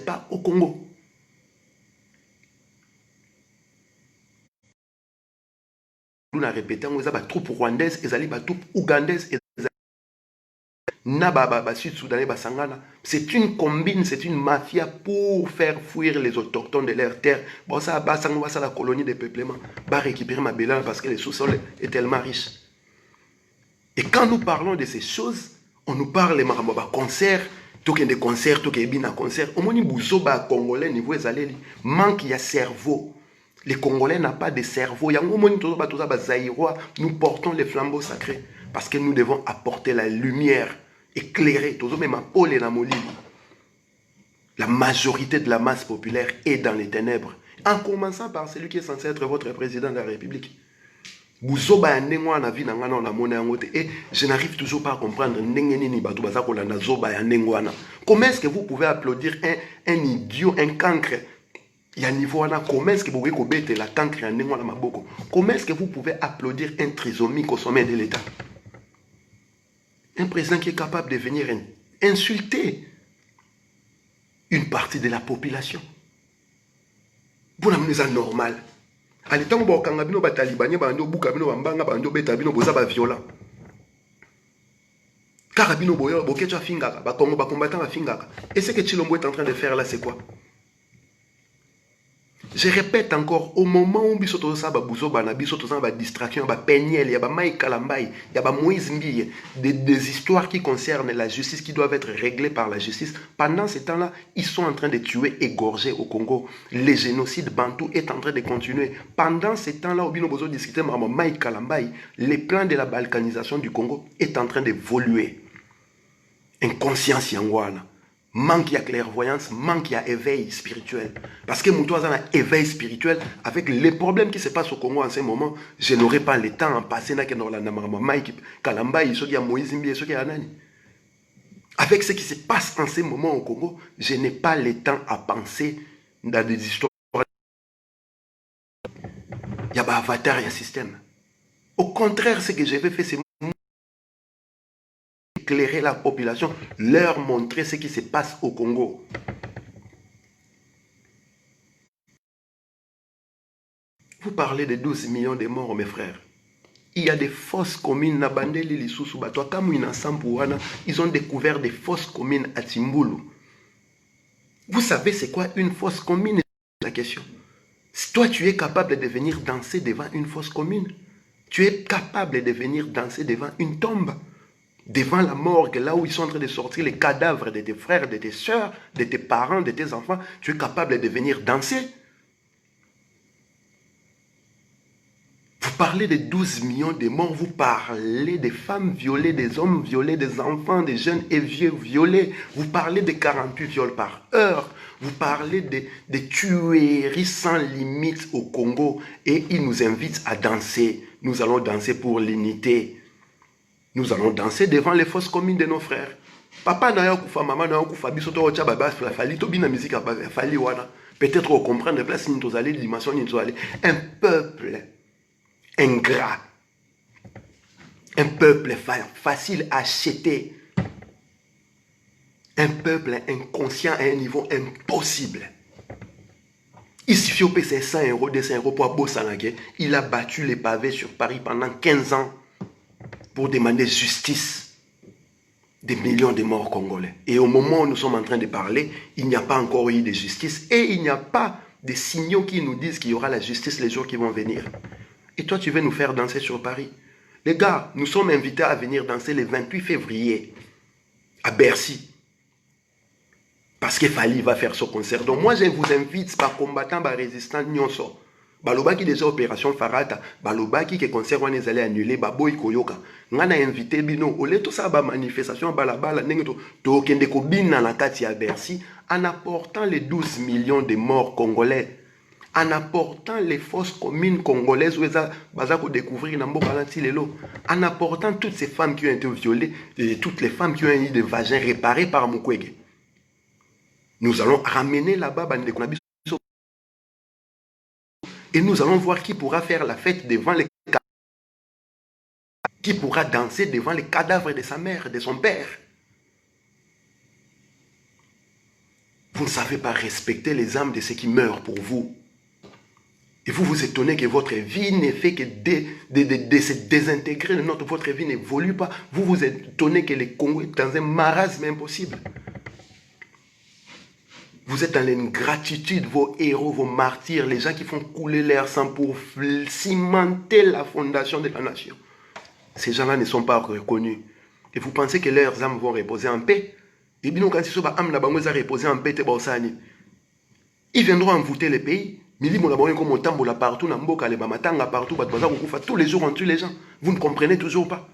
pas au Congo. Nous avons répété, nous avons des troupes rwandaises, des troupes ougandaises, c'est une combine, c'est une mafia pour faire fuir les autochtones de leur terre. Bon, ça va la colonie de peuplement, va récupérer ma belle parce que le sous-sol est tellement riche. Et quand nous parlons de ces choses, on nous parle de concert, tout des concerts, tout des concerts. Au moins, les Congolais, niveau ezaleli, manque de cerveau. Les Congolais n'ont pas de cerveau. Nous portons les flambeaux sacrés parce que nous devons apporter la lumière, éclairer. La majorité de la masse populaire est dans les ténèbres. En commençant par celui qui est censé être votre président de la République. Et je n'arrive toujours pas à comprendre comment est-ce que vous pouvez applaudir un idiot, un cancre. Comment est-ce que vous pouvez la cancre? Comment est-ce que vous pouvez applaudir un trisomique au sommet de l'État? Un président qui est capable de venir insulter une partie de la population. Vous n'avez pas normal. Allez, tant que vous avez des talibans, bando buka bino bambanga bando beta bino boza ba violent. Car bino boyo bokecha fingaka, ba kongo ba combattant ba fingaka. Et ce que Tshilombo est en train de faire là, c'est quoi? Je répète encore, au moment où bisoto sa ba buzo bana bisoto sa ba distraction, ba pegnel, ya ba mai kalambai, ya ba Moïse Mbiye, des histoires qui concernent la justice qui doivent être réglées par la justice. Pendant ce temps-là, ils sont en train de tuer, égorger au Congo. Le génocide bantou est en train de continuer. Pendant ce temps-là, au bino bozo discuter mai kalambai, les plans de la balkanisation du Congo est en train d'évoluer. Inconscience yangwana. Manque de clairvoyance, manque d'éveil spirituel. Parce que moi, un éveil spirituel, avec les problèmes qui se passent au Congo en ce moment, je n'aurai pas le temps à passer avec ce qui se passe en ce moment au Congo, je n'ai pas le temps à penser dans des histoires. Il y a un avatar, il y a un système. Au contraire, ce que je vais faire, c'est éclairer la population, leur montrer ce qui se passe au Congo. Vous parlez de 12 millions de morts, mes frères. Il y a des fosses communes, ils ont découvert des fosses communes à Timbulu. Vous savez c'est quoi une fosse commune? La question. Toi, tu es capable de venir danser devant une fosse commune. Tu es capable de venir danser devant une tombe. Devant la morgue, là où ils sont en train de sortir les cadavres de tes frères, de tes soeurs, de tes parents, de tes enfants, tu es capable de venir danser. Vous parlez de 12 millions de morts, vous parlez des femmes violées, des hommes violés, des enfants, des jeunes et vieux violés. Vous parlez de 48 viols par heure. Vous parlez des tueries sans limite au Congo et ils nous invitent à danser. Nous allons danser pour l'unité. Nous allons danser devant les fosses communes de nos frères. Papa n'a pas kufa, maman n'a pas kufa, bisoto ocha baba fali to bina musique fali wana. Peut-être on comprend de place ni tozali dimension ni tozali. Un peuple ingrat. Un peuple facile à acheter. Un peuple inconscient à un niveau impossible. Il suffit de payer 100 euros, 200 euros pour Bossanake. Il a battu les pavés sur Paris pendant 15 ans pour demander justice. Des millions de morts congolais. Et au moment où nous sommes en train de parler, il n'y a pas encore eu de justice et il n'y a pas de signaux qui nous disent qu'il y aura la justice les jours qui vont venir. Et toi, tu veux nous faire danser sur Paris? Les gars, nous sommes invités à venir danser le 28 février à Bercy. Parce que Fali va faire ce concert. Donc moi, je vous invite par combattant, par résistant, nyonso. Baloba qui déjà opération Farata, baloba qui concert on est allé annuler, baboy koyoka. Ngana invité bino, au lieu tout ça, manifestation, balabala, nengeto, to kende ko bina na kati à Bercy, en apportant les 12 millions de morts congolais, en apportant les fosses communes congolaises, où ils ont découvrir en apportant toutes ces femmes qui ont été violées, et toutes les femmes qui ont eu des vagins réparés par Mukwege. Nous allons ramener là-bas, et nous allons voir qui pourra faire la fête devant les cadavres, qui pourra danser devant les cadavres de sa mère, de son père. Vous ne savez pas respecter les âmes de ceux qui meurent pour vous. Et vous vous étonnez que votre vie n'est fait que de se désintégrer, votre vie n'évolue pas. Vous vous étonnez que le Congo est dans un marasme impossible. Vous êtes dans l'ingratitude, vos héros, vos martyrs, les gens qui font couler leur sang pour cimenter la fondation de la nation. Ces gens-là ne sont pas reconnus. Et vous pensez que leurs âmes vont reposer en paix? Et bien, quand ils sont reposer en paix, ils viendront envoûter les pays. Partout, tous les jours on tue les gens. Vous ne comprenez toujours pas.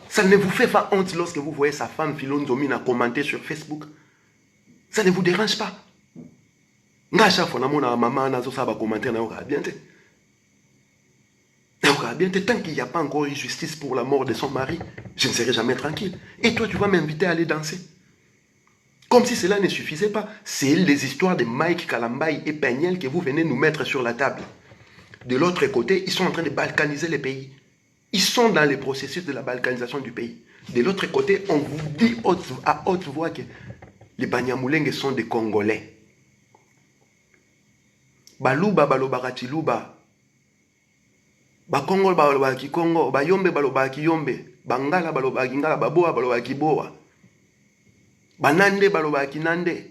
Ça ne vous fait pas honte lorsque vous voyez sa femme Philonzomina commenter sur Facebook. Ça ne vous dérange pas. Tant qu'il n'y a pas encore eu justice pour la mort de son mari, je ne serai jamais tranquille. Et toi, tu vas m'inviter à aller danser. Comme si cela ne suffisait pas. C'est les histoires de Mike Kalambaï et Peniel que vous venez nous mettre sur la table. De l'autre côté, ils sont en train de balkaniser les pays. Ils sont dans le processus de la balkanisation du pays. De l'autre côté, on vous dit à haute voix que les Banyamulenge sont des Congolais. Baluba balobaka Chiluba. Bakongo balobaki Congo. Bayombe balobaki Yombe. Bangala balobaki Ngala. Baboa balobaki Boa. Banande balobaki Nande.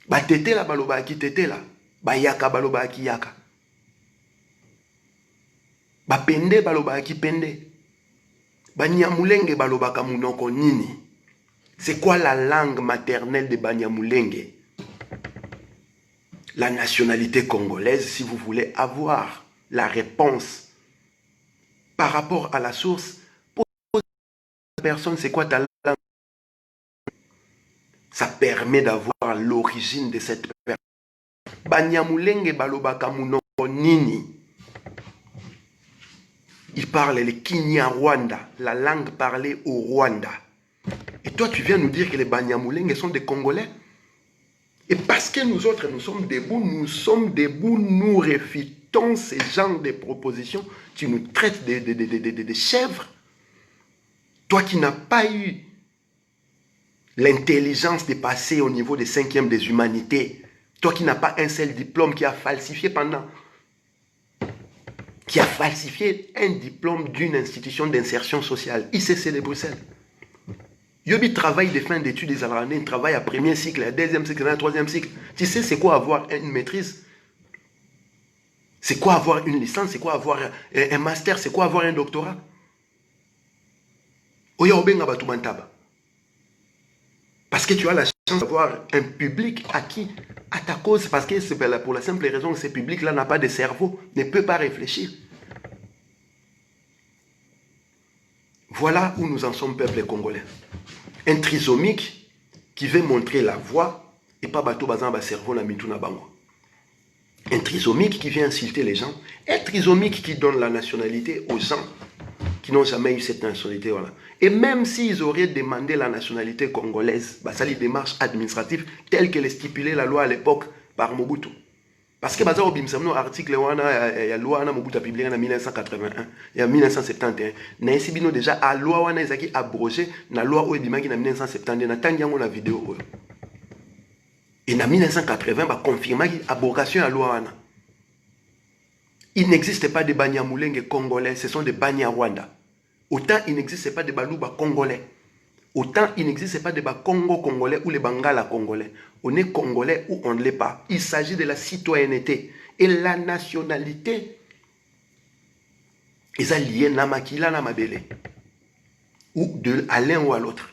Batetela balobaki Tetela. Bayaka balobaki Yaka. Bapende balobaki Pende. Banyamulenge balobaka Munoko Nini. C'est quoi la langue maternelle de Banyamulenge? La nationalité congolaise, si vous voulez avoir la réponse par rapport à la source, pour la personne, c'est quoi ta langue? Ça permet d'avoir l'origine de cette personne. Banyamulenge balobaka Munoko Nini. Il parle le Kinyarwanda, la langue parlée au Rwanda. Et toi, tu viens nous dire que les Banyamulenge sont des Congolais? Et parce que nous autres, nous sommes debout, nous réfutons ces genres de propositions. Tu nous traites de chèvres. Toi qui n'as pas eu l'intelligence de passer au niveau des 5e des humanités. Toi qui n'as pas un seul diplôme, qui a falsifié un diplôme d'une institution d'insertion sociale, ICC de Bruxelles. Yobi travaille de fin d'études des Alranais, travaille à premier cycle, à deuxième cycle, à troisième cycle. Tu sais c'est quoi avoir une maîtrise? C'est quoi avoir une licence? C'est quoi avoir un master? C'est quoi avoir un doctorat? Parce que tu as la chance d'avoir un public acquis à ta cause, parce que c'est pour la simple raison que ce public-là n'a pas de cerveau, ne peut pas réfléchir. Voilà où nous en sommes, peuple congolais. Un trisomique qui veut montrer la voie et pas bateau bazan ba cerveau na mitou na bango. Un trisomique qui vient insulter les gens. Un trisomique qui donne la nationalité aux gens qui n'ont jamais eu cette nationalité. Voilà. Et même s'ils auraient demandé la nationalité congolaise, bah, ça les démarches administratives telles qu'elle est stipulée la loi à l'époque par Mobutu. Parce que baza obimsamno article wana ya loi wana Mobutu a publié en 1981 et en 1971 na esibino déjà a loi wana ezaki abrogé na loi oyo ebimaki na 1970 na tangi yango na vidéo oyo. Et en 1980 ba confirmaki abrogation à loi wana. Il n'existe pas de Banyamulenge congolais, ce sont des Banyarwanda. Autant il n'existe pas de Baluba congolais. Autant il n'existe pas de Congo congolais ou les Bangala congolais. On est congolais ou on ne l'est pas. Il s'agit de la citoyenneté. Et la nationalité, ils sont liés à Namakila, Namabele. Ou de l'un ou à l'autre.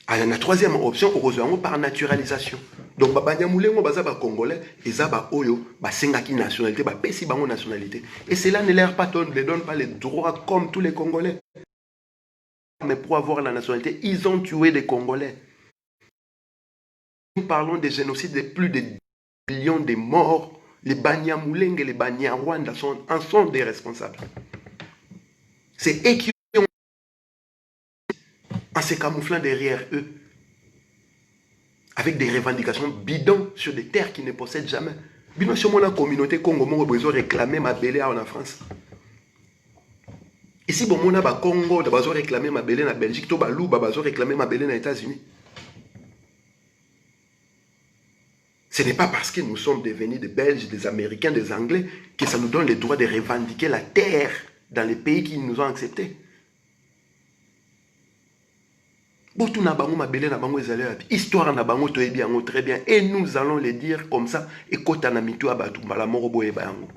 Alors, la troisième option, heureusement, par naturalisation. Donc, Banyamulenge, baza ba congolais, ils ba oyo, ba sengaki nationalité, ba pesi bango nationalité. Et cela ne leur ne donne pas les droits comme tous les Congolais. Mais pour avoir la nationalité, ils ont tué des Congolais. Nous parlons des génocides de plus de millions de morts. Les Banyamulenge et les Banyarwanda en sont des responsables. C'est eux qui ont, en se camouflant derrière eux, avec des revendications bidons sur des terres qu'ils ne possèdent jamais. Bino sur la communauté Congo, moi, besoin réclamer ma belle en France. Ici, bon, on a Congo, on a besoin réclamer ma belle en Belgique, on a besoin réclamer ma belle en États-Unis. Ce n'est pas parce que nous sommes devenus des Belges, des Américains, des Anglais que ça nous donne le droit de revendiquer la terre dans les pays qui nous ont acceptés. Histoire na bango to bien très bien et nous allons le dire comme ça et kota na mitu abatu mbala moko boye bango.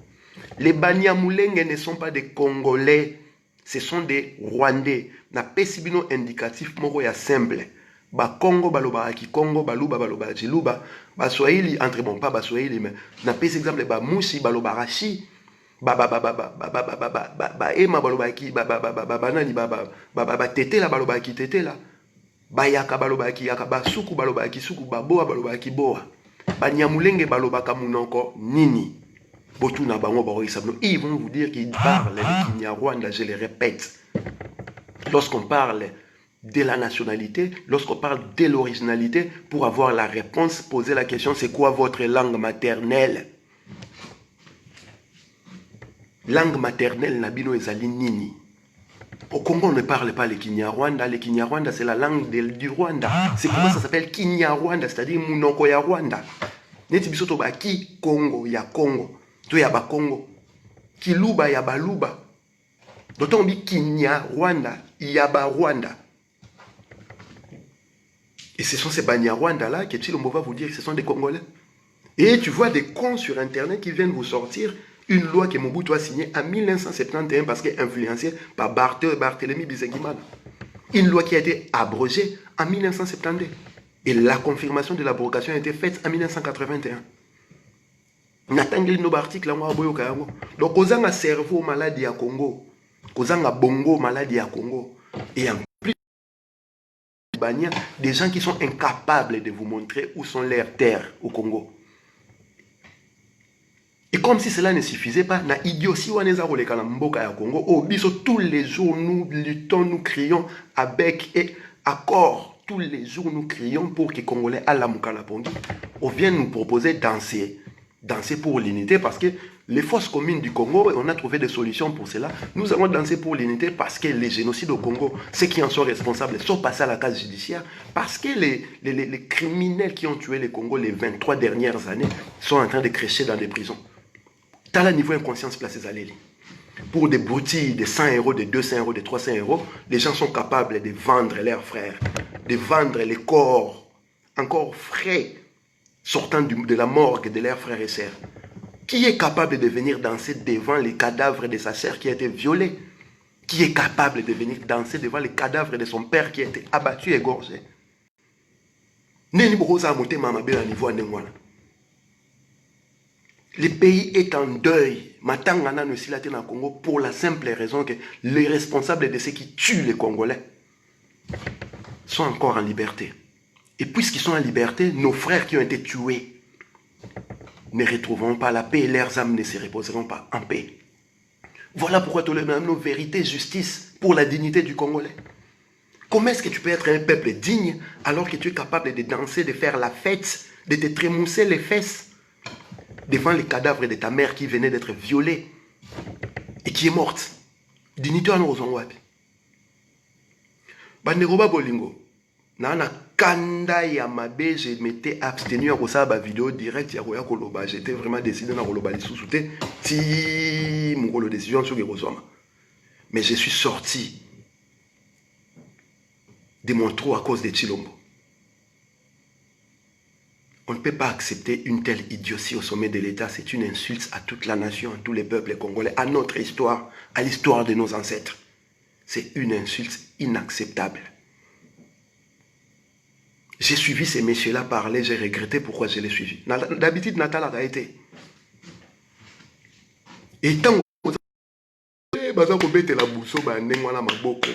Les Banyamulenge ne sont pas des Congolais, ce sont des Rwandais. Na pesibino indicatif moko ya simple. Ba Congo baloba ki Congo baluba baloba jiluba ba Swahili entre bon pas ba Swahili mais na pesi exemple ba mushi baloba rashi ba ema baloba ki ba nani ba tete la baloba ki tete la. Bayaka balobaki yaka basuku balobaki suku baboa balobaki boa Banyamulenge balobaka munoko nini botu na bango baoisabno ils vont vous dire qu'ils parlent le Kinyarwanda, je le répète. Lorsqu'on parle de la nationalité, lorsqu'on parle de l'originalité, pour avoir la réponse, poser la question, c'est quoi votre langue maternelle? Langue maternelle nabino ezali nini? Au Congo, on ne parle pas le Kinyarwanda. Le Kinyarwanda, c'est la langue du Rwanda. C'est comment ça s'appelle Kinyarwanda, c'est-à-dire Munoko ya Rwanda. Neti bisoto ba ki Congo, ya Congo. To ya ba Congo. Kiluba ya baluba. D'autant on dit Kinyarwanda, ya ba Rwanda. Et ce sont ces Banyarwanda-là que Tshilombo va vous dire que ce sont des Congolais. Et tu vois des cons sur Internet qui viennent vous sortir une loi que Mobutu a signée en 1971 parce qu'elle est influencée par Barthélemy Bizengimana. Une loi qui a été abrogée en 1972. Et la confirmation de l'abrogation a été faite en 1981. Natangeli no article en boyoka yango. Donc kozanga cerveau maladie à Congo, kozanga bongo maladie à Congo et en plus des gens qui sont incapables de vous montrer où sont leurs terres au Congo. Et comme si cela ne suffisait pas, na idiotie waneza roleka na mboka ya Congo, au biso tous les jours nous luttons, nous crions avec et accord. Tous les jours nous crions pour que les Congolais à la Mukala Pongi. On vient nous proposer danser pour l'unité parce que les forces communes du Congo, on a trouvé des solutions pour cela. Nous allons danser pour l'unité parce que les génocides au Congo, ceux qui en sont responsables sont passés à la case judiciaire parce que les criminels qui ont tué les Congo les 23 dernières années sont en train de crécher dans des prisons. T'as le niveau inconscience placé à l'élite. Pour des boutilles de 100 euros, de 200 euros, de 300 euros, les gens sont capables de vendre leurs frères, de vendre les corps encore frais sortant de la morgue de leurs frères et sœurs. Qui est capable de venir danser devant les cadavres de sa sœur qui a été violée? Qui est capable de venir danser devant les cadavres de son père qui a été abattu et égorgé? Neni bokoza moté mama bela niveau ndengwana. Le pays est en deuil. Matangana ne s'il a été en Congo pour la simple raison que les responsables de ceux qui tuent les Congolais sont encore en liberté. Et puisqu'ils sont en liberté, nos frères qui ont été tués ne retrouveront pas la paix et leurs âmes ne se reposeront pas en paix. Voilà pourquoi tous les mêmes nos vérités, justice pour la dignité du Congolais. Comment est-ce que tu peux être un peuple digne alors que tu es capable de danser, de faire la fête, de te trémousser les fesses devant les cadavres de ta mère qui venait d'être violée et qui est morte? Dignité à nos wapi. Banderoba bolingo. Nana kanda ya mabe, je m'étais abstenu à ça ba vidéo direct ya koya koloba. J'étais vraiment décidé na koloba lisusu te ti mon décision sur Gerosoma. Mais je suis sorti de mon trou à cause de Chilombo. On ne peut pas accepter une telle idiotie au sommet de l'État. C'est une insulte à toute la nation, à tous les peuples congolais, à notre histoire, à l'histoire de nos ancêtres. C'est une insulte inacceptable. J'ai suivi ces messieurs-là parler, j'ai regretté pourquoi je les suivi. D'habitude, Natal a été. Et tant que baza ko betela buso ba ndengwana maboko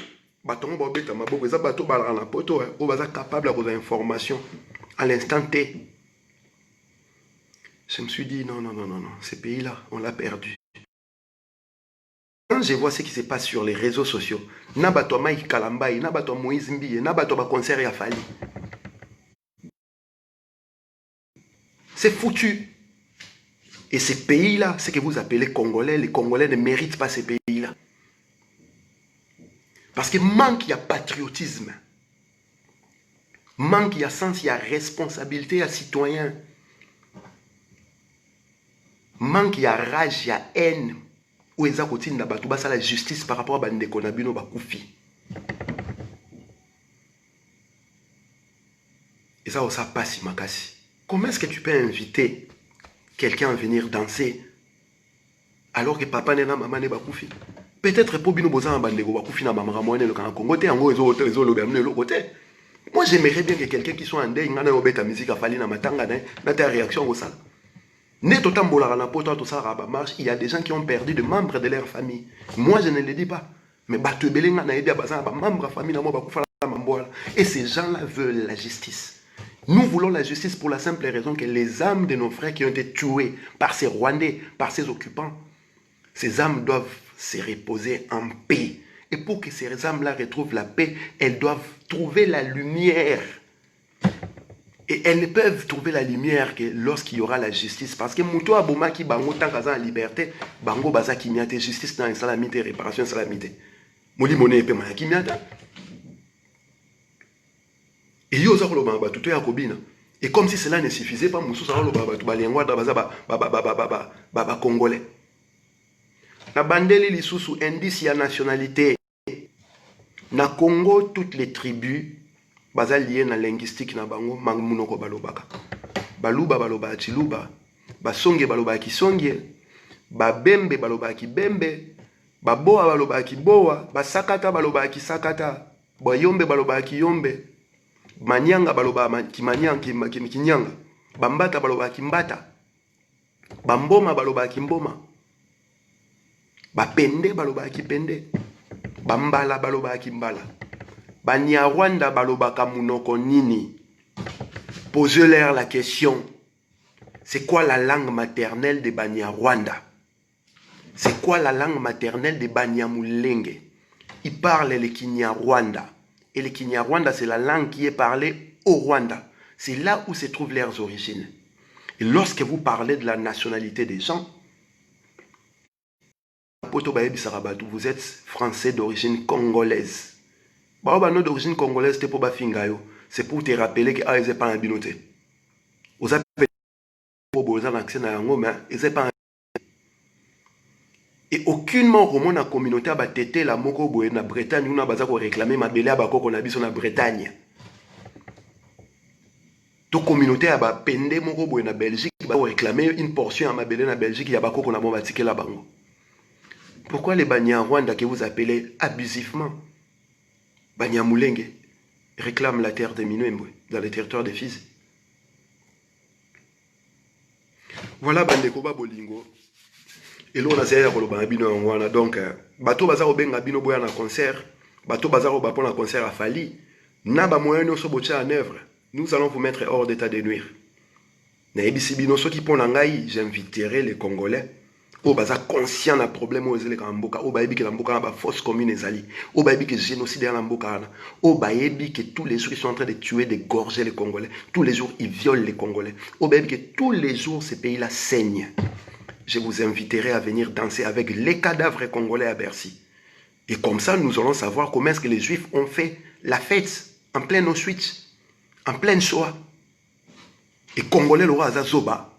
batongo ba beta maboko eza bato balaka na poto o baza capable de information à l'instant T. Je me suis dit non, ce pays-là, on l'a perdu. Quand je vois ce qui se passe sur les réseaux sociaux, nabato Mike Kalambai, nabato Moïse Mbiye, nabato ba concert ya Fali. C'est foutu. Et ces pays-là, ce que vous appelez Congolais, les Congolais ne méritent pas ces pays-là. Parce que manque, il y a patriotisme. Manque, il y a sens, il y a responsabilité à citoyen. Manque, il y a rage, il y a haine. Où est-ce que la justice par rapport à Bandeko Nabino Bakoufi. Et ça, ça passe, Makasi. Comment est-ce que tu peux inviter quelqu'un à venir danser alors que papa n'est pas maman n'est pas koufi? Peut-être pour bino boza bandeko ba koufi na maman moine le Congo te ngo ezo le berne le côté. Moi j'aimerais bien que quelqu'un qui soit en deuil ngana obeta musique afali na matanga na ta réaction au ça. Ne totambola na poto to ça ba marche, il y a des gens qui ont perdu des membres de leur famille. Moi je ne le dis pas, mais bato belenga na aider ba membre famille na mo ba koufa la mambola et ces gens-là veulent la justice. Nous voulons la justice pour la simple raison que les âmes de nos frères qui ont été tués par ces Rwandais, par ces occupants, ces âmes doivent se reposer en paix. Et pour que ces âmes-là retrouvent la paix, elles doivent trouver la lumière. Et elles ne peuvent trouver la lumière que lorsqu'il y aura la justice. Parce que Mouto Aboma qui bango tant qu'à la liberté, bango baza qui miate justice dans une salamité, réparation salamité. Moli moné épée maya qui miate. Et yo za koloba ba tuto ya kobina. Et comme si cela ne suffisait pas, mususu za koloba ba balengwa da baza ba congolais. Na bandeli lisusu indice ya nationalité. Na Congo toutes les tribus baza liées na linguistique na bango munoko balobaka. Baluba baloba chiluba, basonge baloba kisonge, babembe baloba kibembe, baboa baloba kiboa, basakata baloba kisakata, boyombe baloba kiyombe. Manyanga baloba kinyanga, bambata baloba kimbata, bamboma baloba kimboma, bapende baloba kipende, bambala baloba kimbala, banyarwanda baloba kamunoko nini. Posez-leur la question, c'est quoi la langue maternelle de Banyarwanda? C'est quoi la langue maternelle de Banyamulenge? Ils parlent le Kinyarwanda. Et le Kinyarwanda, c'est la langue qui est parlée au Rwanda. C'est là où se trouvent leurs origines. Et lorsque vous parlez de la nationalité des gens, vous êtes français d'origine congolaise. D'origine congolaise, c'est pour te rappeler que ils n'ont pas un binoté. Vous avez un accès à un pas. Et aucunement au monde la communauté a tété la moko boye na Bretagne ou na baza ko réclamer mabele ba koko na biso na Bretagne. To communauté a ba pende moko boye na Belgique ba réclamer une portion à mabele na Belgique ya ba koko na bomba tikela bango. Pourquoi les Banyarwanda que vous appelez abusivement Banyamulenge réclament la terre de Minembwe dans le territoire des Fizi? Voilà bandeko ba bolingo. Et là on a essayé koloba bino ngwana donc bato baza benga bino boya na concert, bato baza ba pour na concert à Fali, na ba moyen so botia en œuvre. Nous allons vous mettre hors d'état de nuire. Na ebisi bino so ki pona ngai, j'inviterai les Congolais o baza conscient na problème o ezele ka mboka o bayebi ke la mboka ba fausse commune ezali o bayebi ke génocide na mboka na o bayebi que tous les jours ils sont en train de tuer, d'égorger les Congolais, tous les jours ils violent les Congolais, o bayebi que tous les jours ces pays là saignent. Je vous inviterai à venir danser avec les cadavres congolais à Bercy. Et comme ça, nous allons savoir comment est-ce que les Juifs ont fait la fête en plein Auschwitz, en pleine Shoah. Et Congolais, le roi Azazoba,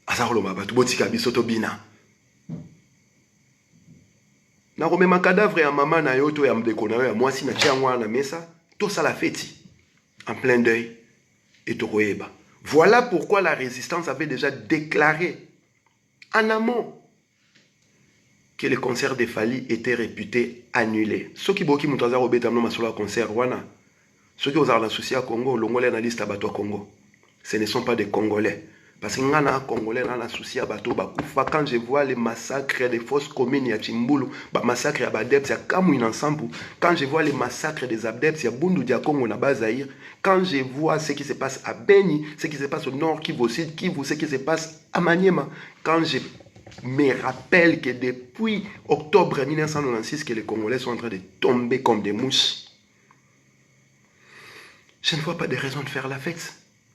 Azaroloma, Batubotika, Bisotobina. Na remema cadavre ya maman na yoto ya mdekona ya mwasi na chiangwa na mesa, tout ça la fête en plein deuil et Toroeba. Voilà pourquoi la résistance avait déjà déclaré en amont que le concert de Fali était réputé annulé. Ceux qui boki mutaza robeta no masolo concert wana. Ceux qui ont un souci à Congo, l'ongolais na liste à bateau Congo. Ce ne sont pas des Congolais. Parce que ngana Congolais na souci à bateau bakufa. Quand je vois les massacres des fausses communes ya Chimbulu, massacres à Badebs ya Kamouin ensemble. Quand je vois les massacres des Abdebs ya Bundu dia Congo na Bazaïr. Quand je vois ce qui se passe à Beni, ce qui se passe au nord Kivu, au sud Kivu, ce qui se passe à Maniema. Quand je me rappelle que depuis octobre 1996 que les Congolais sont en train de tomber comme des mouches. Je ne vois pas de raison de faire la fête.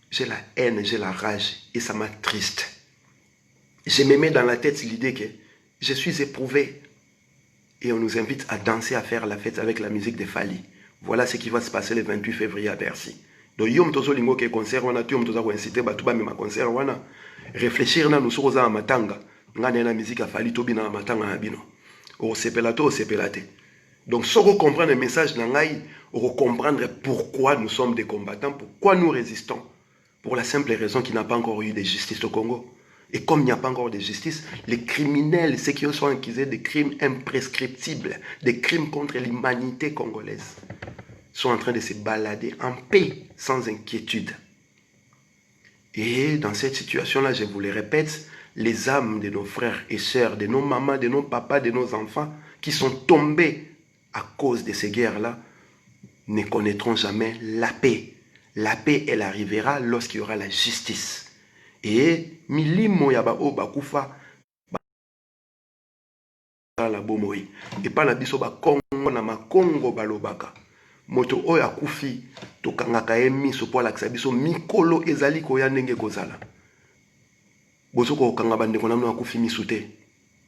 J'ai la haine, j'ai la rage et ça m'attriste. Je me mets dans la tête l'idée que je suis éprouvé et on nous invite à danser, à faire la fête avec la musique de Fali. Voilà ce qui va se passer le 28 février à Bercy. Donc, yom tozo lingo ke concert wana, yom tozo ko inciter batuba me ma concert wana. Réfléchir na nous soza à matanga. Ngane na musique à Fali tobi na matanga na bino. O sepelato o sepelate. Donc, si on comprend le message nangai, on comprendre pourquoi nous sommes des combattants, pourquoi nous résistons. Pour la simple raison qu'il n'y a pas encore eu de justice au Congo. Et comme il n'y a pas encore de justice, les criminels, ceux qui sont accusés de crimes imprescriptibles, des crimes contre l'humanité congolaise, sont en train de se balader en paix, sans inquiétude. Et dans cette situation-là, je vous le répète, les âmes de nos frères et sœurs, de nos mamans, de nos papas, de nos enfants, qui sont tombés à cause de ces guerres-là, ne connaîtront jamais la paix. La paix, elle arrivera lorsqu'il y aura la justice. Et milimo ya ba o bakufa la bomoi. Et pas la biso ba Congo na makongo balobaka. Moto o ya kufi to kangaka emi so po la biso mikolo ezali ko ya ndenge kozala. Bozoko kanga bande ko namno kufi misute.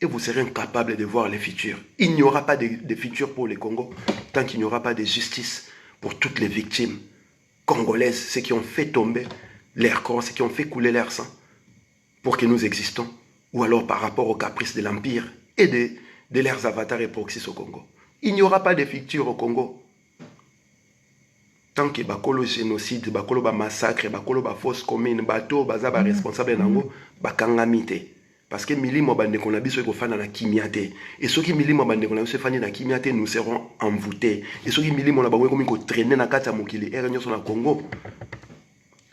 Et vous serez incapable de voir le futur. Il n'y aura pas de futur pour le Congo tant qu'il n'y aura pas de justice pour toutes les victimes congolaises, ceux qui ont fait tomber leur corps, ceux qui ont fait couler leur sang pour que nous existons, ou alors par rapport aux caprices de l'Empire et de leurs avatars et proxys au Congo. Il n'y aura pas de futur au Congo tant que bakolo génocide, bakolo ba massacre, bakolo ba fausse commune, bato baza ba responsable nango bakangamite. Parce que milimo bande qu'on a biso ekofana na kimiate. Et ceux qui milimo bande qu'on a biso fani na kimiate, nous serons envoûtés. Et ceux qui milimo na bangwe ko traîner na kata mokili erenyo sur na Congo,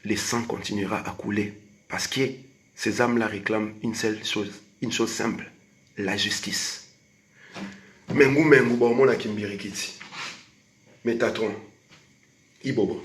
le sang continuera à couler parce que ces âmes-là réclament une chose simple, la justice. Mengu mengu ba mona kimbirikiti. Metatron. Ibobo.